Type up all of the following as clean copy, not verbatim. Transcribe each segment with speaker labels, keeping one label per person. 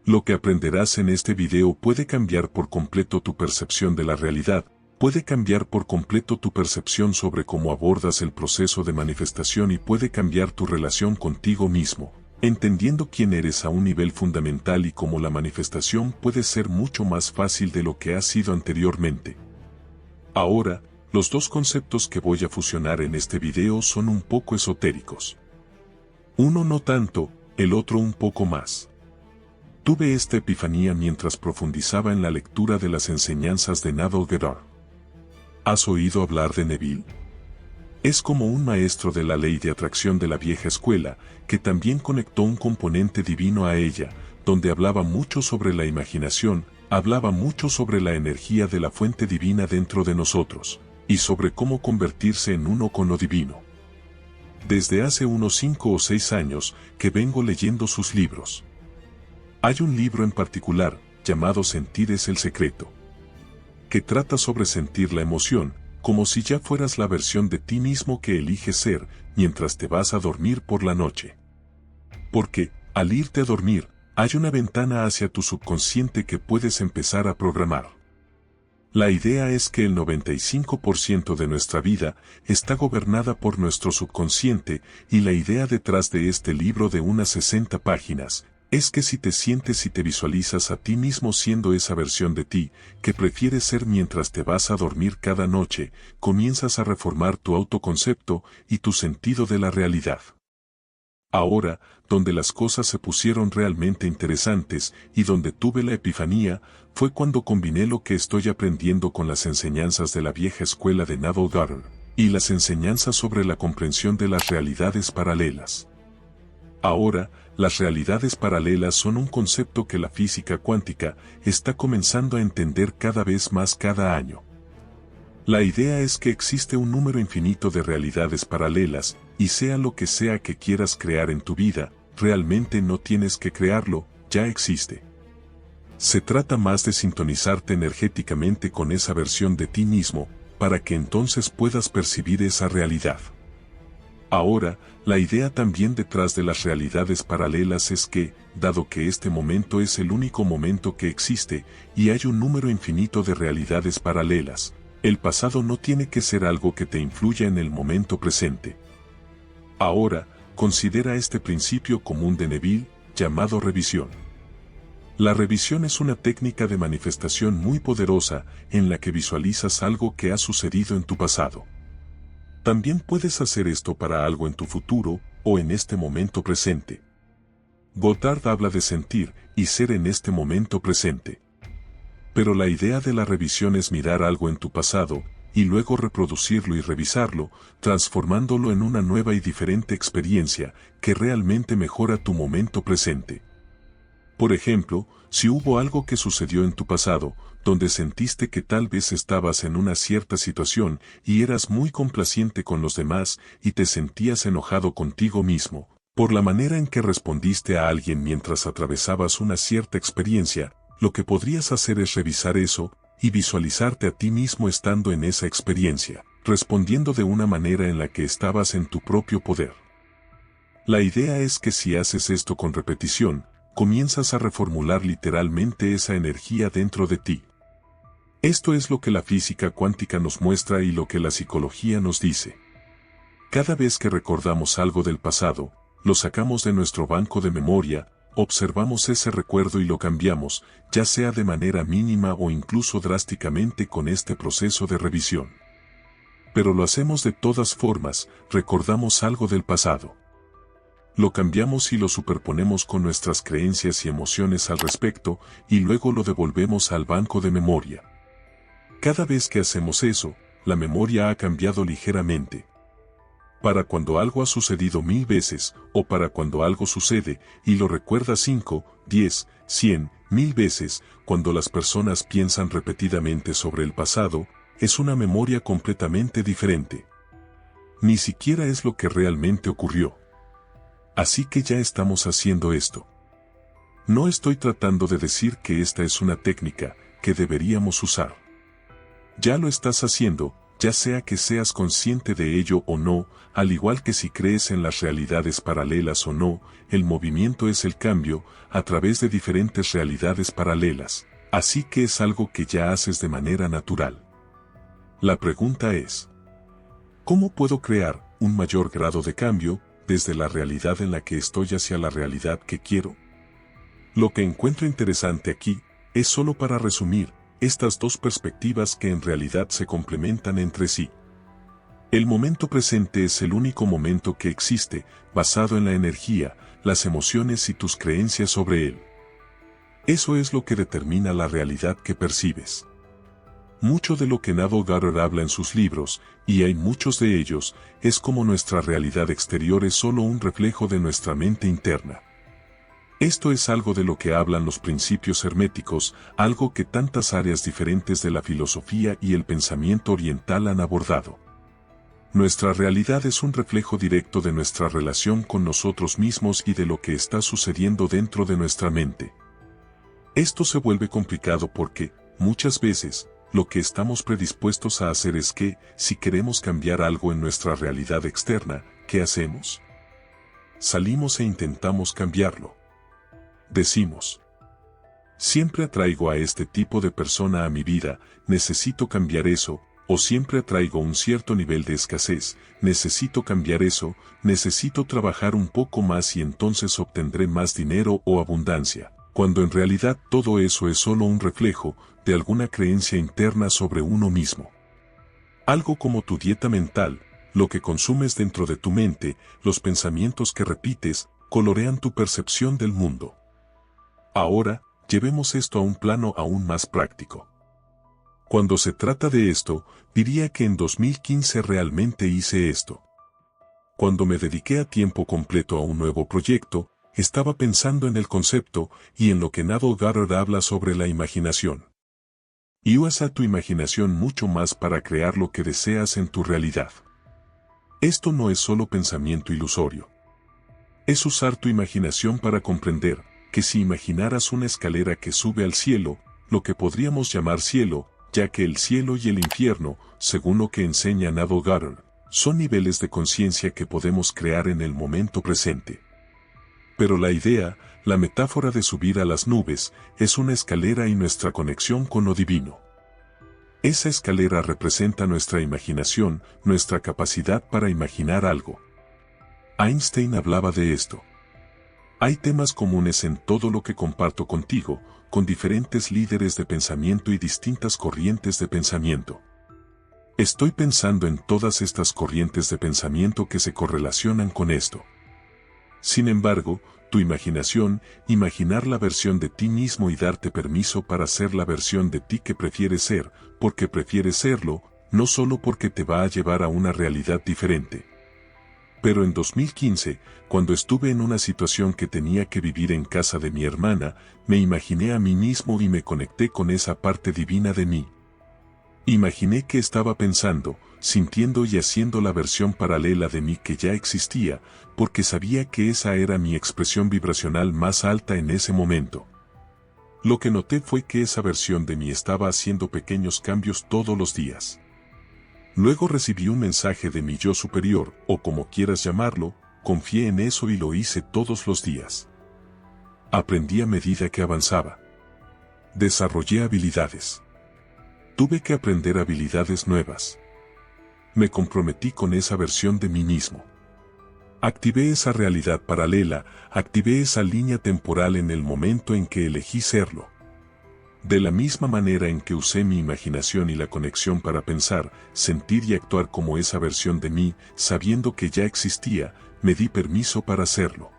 Speaker 1: Lo que aprenderás en este video puede cambiar por completo tu percepción de la realidad, puede cambiar por completo tu percepción sobre cómo abordas el proceso de manifestación y puede cambiar tu relación contigo mismo, entendiendo quién eres a un nivel fundamental y cómo la manifestación puede ser mucho más fácil de lo que ha sido anteriormente. Ahora, los dos conceptos que voy a fusionar en este video son un poco esotéricos. Uno no tanto, el otro un poco más. Tuve esta epifanía mientras profundizaba en la lectura de las enseñanzas de Neville Goddard. ¿Has oído hablar de Neville? Es como un maestro de la ley de atracción de la vieja escuela, que también conectó un componente divino a ella, donde hablaba mucho sobre la imaginación, hablaba mucho sobre la energía de la fuente divina dentro de nosotros, y sobre cómo convertirse en uno con lo divino. Desde hace unos 5 o 6 años que vengo leyendo sus libros. Hay un libro en particular, llamado Sentir es el secreto, que trata sobre sentir la emoción, como si ya fueras la versión de ti mismo que eliges ser, mientras te vas a dormir por la noche. Porque, al irte a dormir, hay una ventana hacia tu subconsciente que puedes empezar a programar. La idea es que el 95% de nuestra vida está gobernada por nuestro subconsciente, y la idea detrás de este libro de unas 60 páginas, es que si te sientes y te visualizas a ti mismo siendo esa versión de ti, que prefieres ser mientras te vas a dormir cada noche, comienzas a reformar tu autoconcepto y tu sentido de la realidad. Ahora, donde las cosas se pusieron realmente interesantes y donde tuve la epifanía, fue cuando combiné lo que estoy aprendiendo con las enseñanzas de la vieja escuela de Neville Goddard, y las enseñanzas sobre la comprensión de las realidades paralelas. Ahora, las realidades paralelas son un concepto que la física cuántica está comenzando a entender cada vez más cada año. La idea es que existe un número infinito de realidades paralelas, y sea lo que sea que quieras crear en tu vida, realmente no tienes que crearlo, ya existe. Se trata más de sintonizarte energéticamente con esa versión de ti mismo, para que entonces puedas percibir esa realidad. Ahora, la idea también detrás de las realidades paralelas es que, dado que este momento es el único momento que existe, y hay un número infinito de realidades paralelas, el pasado no tiene que ser algo que te influya en el momento presente. Ahora, considera este principio común de Neville, llamado revisión. La revisión es una técnica de manifestación muy poderosa en la que visualizas algo que ha sucedido en tu pasado. También puedes hacer esto para algo en tu futuro o en este momento presente. Goddard habla de sentir y ser en este momento presente. Pero la idea de la revisión es mirar algo en tu pasado y luego reproducirlo y revisarlo, transformándolo en una nueva y diferente experiencia que realmente mejora tu momento presente. Por ejemplo, si hubo algo que sucedió en tu pasado, donde sentiste que tal vez estabas en una cierta situación y eras muy complaciente con los demás y te sentías enojado contigo mismo, por la manera en que respondiste a alguien mientras atravesabas una cierta experiencia, lo que podrías hacer es revisar eso y visualizarte a ti mismo estando en esa experiencia, respondiendo de una manera en la que estabas en tu propio poder. La idea es que si haces esto con repetición, comienzas a reformular literalmente esa energía dentro de ti. Esto es lo que la física cuántica nos muestra y lo que la psicología nos dice. Cada vez que recordamos algo del pasado, lo sacamos de nuestro banco de memoria, observamos ese recuerdo y lo cambiamos, ya sea de manera mínima o incluso drásticamente con este proceso de revisión. Pero lo hacemos de todas formas, recordamos algo del pasado. Lo cambiamos y lo superponemos con nuestras creencias y emociones al respecto, y luego lo devolvemos al banco de memoria. Cada vez que hacemos eso, la memoria ha cambiado ligeramente. Para cuando algo ha sucedido 1000 veces, o para cuando algo sucede, y lo recuerda 5, 10, 100, 1000 veces, cuando las personas piensan repetidamente sobre el pasado, es una memoria completamente diferente. Ni siquiera es lo que realmente ocurrió. Así que ya estamos haciendo esto. No estoy tratando de decir que esta es una técnica que deberíamos usar. Ya lo estás haciendo, ya sea que seas consciente de ello o no, al igual que si crees en las realidades paralelas o no, el movimiento es el cambio, a través de diferentes realidades paralelas, así que es algo que ya haces de manera natural. La pregunta es, ¿cómo puedo crear un mayor grado de cambio, desde la realidad en la que estoy hacia la realidad que quiero? Lo que encuentro interesante aquí, es solo para resumir, estas dos perspectivas que en realidad se complementan entre sí. El momento presente es el único momento que existe, basado en la energía, las emociones y tus creencias sobre él. Eso es lo que determina la realidad que percibes. Mucho de lo que Neville Goddard habla en sus libros, y hay muchos de ellos, es como nuestra realidad exterior es solo un reflejo de nuestra mente interna. Esto es algo de lo que hablan los principios herméticos, algo que tantas áreas diferentes de la filosofía y el pensamiento oriental han abordado. Nuestra realidad es un reflejo directo de nuestra relación con nosotros mismos y de lo que está sucediendo dentro de nuestra mente. Esto se vuelve complicado porque, muchas veces, lo que estamos predispuestos a hacer es que, si queremos cambiar algo en nuestra realidad externa, ¿qué hacemos? Salimos e intentamos cambiarlo. Decimos, siempre atraigo a este tipo de persona a mi vida, necesito cambiar eso, o siempre atraigo un cierto nivel de escasez, necesito cambiar eso, necesito trabajar un poco más y entonces obtendré más dinero o abundancia, cuando en realidad todo eso es solo un reflejo de alguna creencia interna sobre uno mismo. Algo como tu dieta mental, lo que consumes dentro de tu mente, los pensamientos que repites, colorean tu percepción del mundo. Ahora, llevemos esto a un plano aún más práctico. Cuando se trata de esto, diría que en 2015 realmente hice esto. Cuando me dediqué a tiempo completo a un nuevo proyecto, estaba pensando en el concepto y en lo que Neville Goddard habla sobre la imaginación. Y usa tu imaginación mucho más para crear lo que deseas en tu realidad. Esto no es solo pensamiento ilusorio. Es usar tu imaginación para comprender que si imaginaras una escalera que sube al cielo, lo que podríamos llamar cielo, ya que el cielo y el infierno, según lo que enseña Neville Goddard, son niveles de conciencia que podemos crear en el momento presente. Pero la idea, la metáfora de subir a las nubes, es una escalera y nuestra conexión con lo divino. Esa escalera representa nuestra imaginación, nuestra capacidad para imaginar algo. Einstein hablaba de esto. Hay temas comunes en todo lo que comparto contigo, con diferentes líderes de pensamiento y distintas corrientes de pensamiento. Estoy pensando en todas estas corrientes de pensamiento que se correlacionan con esto. Sin embargo, tu imaginación, imaginar la versión de ti mismo y darte permiso para ser la versión de ti que prefieres ser, porque prefieres serlo, no solo porque te va a llevar a una realidad diferente. Pero en 2015, cuando estuve en una situación que tenía que vivir en casa de mi hermana, me imaginé a mí mismo y me conecté con esa parte divina de mí. Imaginé que estaba pensando, sintiendo y haciendo la versión paralela de mí que ya existía, porque sabía que esa era mi expresión vibracional más alta en ese momento. Lo que noté fue que esa versión de mí estaba haciendo pequeños cambios todos los días. Luego recibí un mensaje de mi yo superior, o como quieras llamarlo, confié en eso y lo hice todos los días. Aprendí a medida que avanzaba. Desarrollé habilidades. Tuve que aprender habilidades nuevas. Me comprometí con esa versión de mí mismo. Activé esa realidad paralela, activé esa línea temporal en el momento en que elegí serlo. De la misma manera en que usé mi imaginación y la conexión para pensar, sentir y actuar como esa versión de mí, sabiendo que ya existía, me di permiso para hacerlo.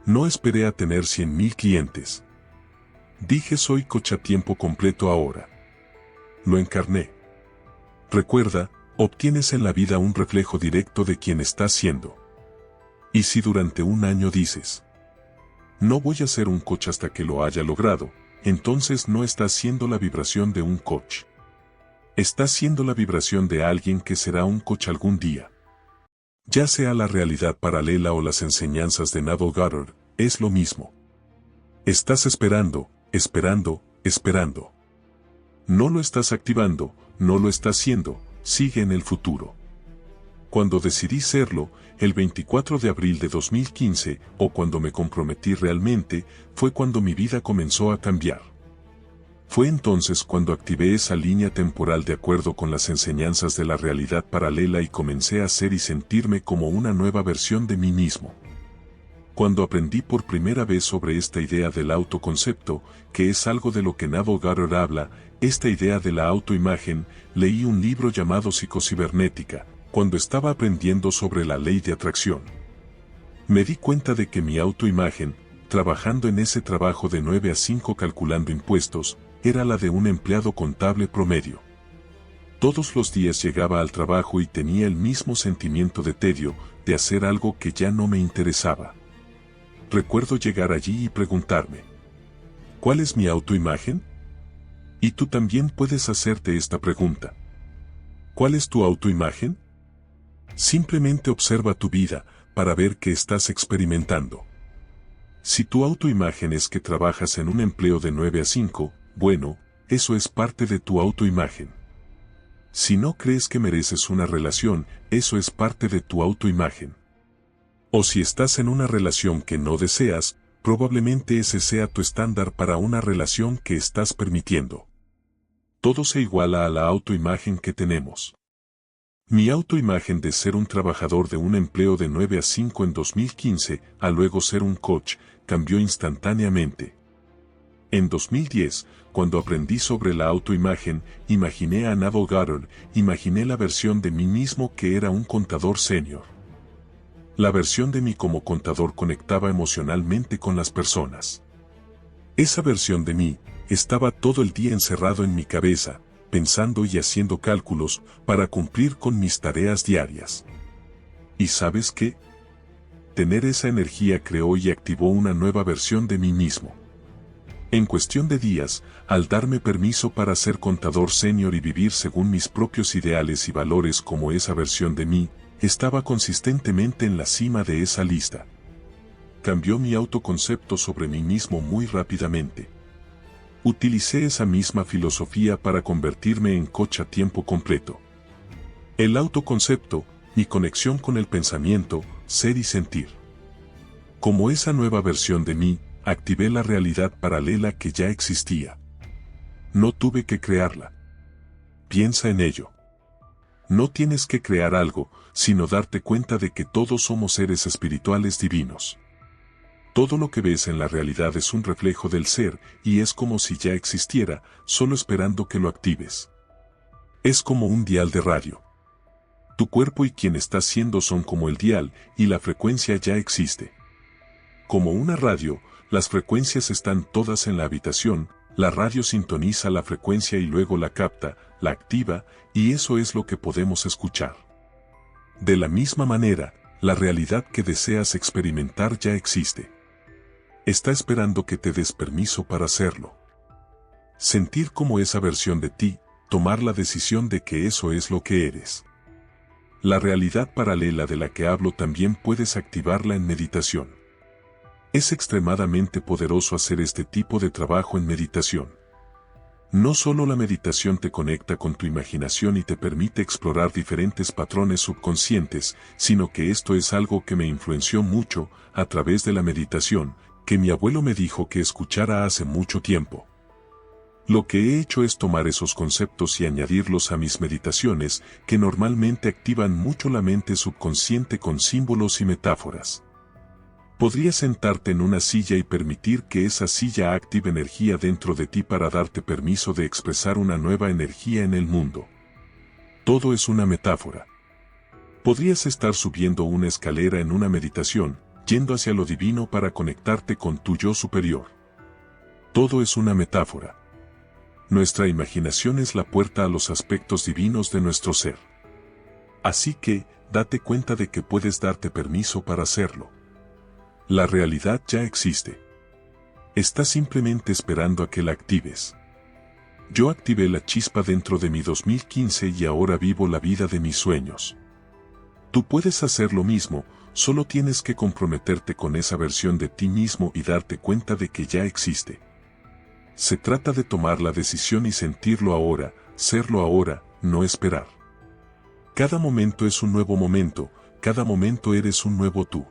Speaker 1: No esperé a tener 100,000 clientes. Dije soy coach a tiempo completo ahora. Lo encarné. Recuerda, obtienes en la vida un reflejo directo de quien estás siendo. Y si durante un año dices, no voy a ser un coach hasta que lo haya logrado, entonces no estás siendo la vibración de un coach. Estás siendo la vibración de alguien que será un coach algún día. Ya sea la realidad paralela o las enseñanzas de Neville Goddard, es lo mismo. Estás esperando, esperando, esperando. No lo estás activando, no lo estás siendo, sigue en el futuro. Cuando decidí serlo, el 24 de abril de 2015, o cuando me comprometí realmente, fue cuando mi vida comenzó a cambiar. Fue entonces cuando activé esa línea temporal de acuerdo con las enseñanzas de la realidad paralela y comencé a ser y sentirme como una nueva versión de mí mismo. Cuando aprendí por primera vez sobre esta idea del autoconcepto, que es algo de lo que Neville Goddard habla, esta idea de la autoimagen, leí un libro llamado Psicocibernética, cuando estaba aprendiendo sobre la ley de atracción. Me di cuenta de que mi autoimagen, trabajando en ese trabajo de 9 a 5 calculando impuestos, era la de un empleado contable promedio. Todos los días llegaba al trabajo y tenía el mismo sentimiento de tedio, de hacer algo que ya no me interesaba. Recuerdo llegar allí y preguntarme, ¿cuál es mi autoimagen? Y tú también puedes hacerte esta pregunta. ¿Cuál es tu autoimagen? Simplemente observa tu vida para ver qué estás experimentando. Si tu autoimagen es que trabajas en un empleo de 9 a 5, bueno, eso es parte de tu autoimagen. Si no crees que mereces una relación, eso es parte de tu autoimagen. O si estás en una relación que no deseas, probablemente ese sea tu estándar para una relación que estás permitiendo. Todo se iguala a la autoimagen que tenemos. Mi autoimagen de ser un trabajador de un empleo de 9 a 5 en 2015, a luego ser un coach, cambió instantáneamente. En 2010, cuando aprendí sobre la autoimagen, imaginé a Neville Goddard, imaginé la versión de mí mismo que era un contador senior. La versión de mí como contador conectaba emocionalmente con las personas. Esa versión de mí estaba todo el día encerrado en mi cabeza, pensando y haciendo cálculos para cumplir con mis tareas diarias. ¿Y sabes qué? Tener esa energía creó y activó una nueva versión de mí mismo. En cuestión de días, al darme permiso para ser contador senior y vivir según mis propios ideales y valores como esa versión de mí, estaba consistentemente en la cima de esa lista. Cambió mi autoconcepto sobre mí mismo muy rápidamente. Utilicé esa misma filosofía para convertirme en coach a tiempo completo. El autoconcepto, mi conexión con el pensamiento, ser y sentir. Como esa nueva versión de mí, activé la realidad paralela que ya existía. No tuve que crearla. Piensa en ello. No tienes que crear algo, sino darte cuenta de que todos somos seres espirituales divinos. Todo lo que ves en la realidad es un reflejo del ser, y es como si ya existiera, solo esperando que lo actives. Es como un dial de radio. Tu cuerpo y quien estás siendo son como el dial, y la frecuencia ya existe. Como una radio, las frecuencias están todas en la habitación, la radio sintoniza la frecuencia y luego la capta, la activa, y eso es lo que podemos escuchar. De la misma manera, la realidad que deseas experimentar ya existe. Está esperando que te des permiso para hacerlo. Sentir como esa versión de ti, tomar la decisión de que eso es lo que eres. La realidad paralela de la que hablo también puedes activarla en meditación. Es extremadamente poderoso hacer este tipo de trabajo en meditación. No solo la meditación te conecta con tu imaginación y te permite explorar diferentes patrones subconscientes, sino que esto es algo que me influenció mucho a través de la meditación, que mi abuelo me dijo que escuchara hace mucho tiempo. Lo que he hecho es tomar esos conceptos y añadirlos a mis meditaciones, que normalmente activan mucho la mente subconsciente con símbolos y metáforas. Podrías sentarte en una silla y permitir que esa silla active energía dentro de ti para darte permiso de expresar una nueva energía en el mundo. Todo es una metáfora. Podrías estar subiendo una escalera en una meditación, yendo hacia lo divino para conectarte con tu yo superior. Todo es una metáfora. Nuestra imaginación es la puerta a los aspectos divinos de nuestro ser. Así que, date cuenta de que puedes darte permiso para hacerlo. La realidad ya existe. Está simplemente esperando a que la actives. Yo activé la chispa dentro de mi 2015 y ahora vivo la vida de mis sueños. Tú puedes hacer lo mismo, solo tienes que comprometerte con esa versión de ti mismo y darte cuenta de que ya existe. Se trata de tomar la decisión y sentirlo ahora, serlo ahora, no esperar. Cada momento es un nuevo momento, cada momento eres un nuevo tú.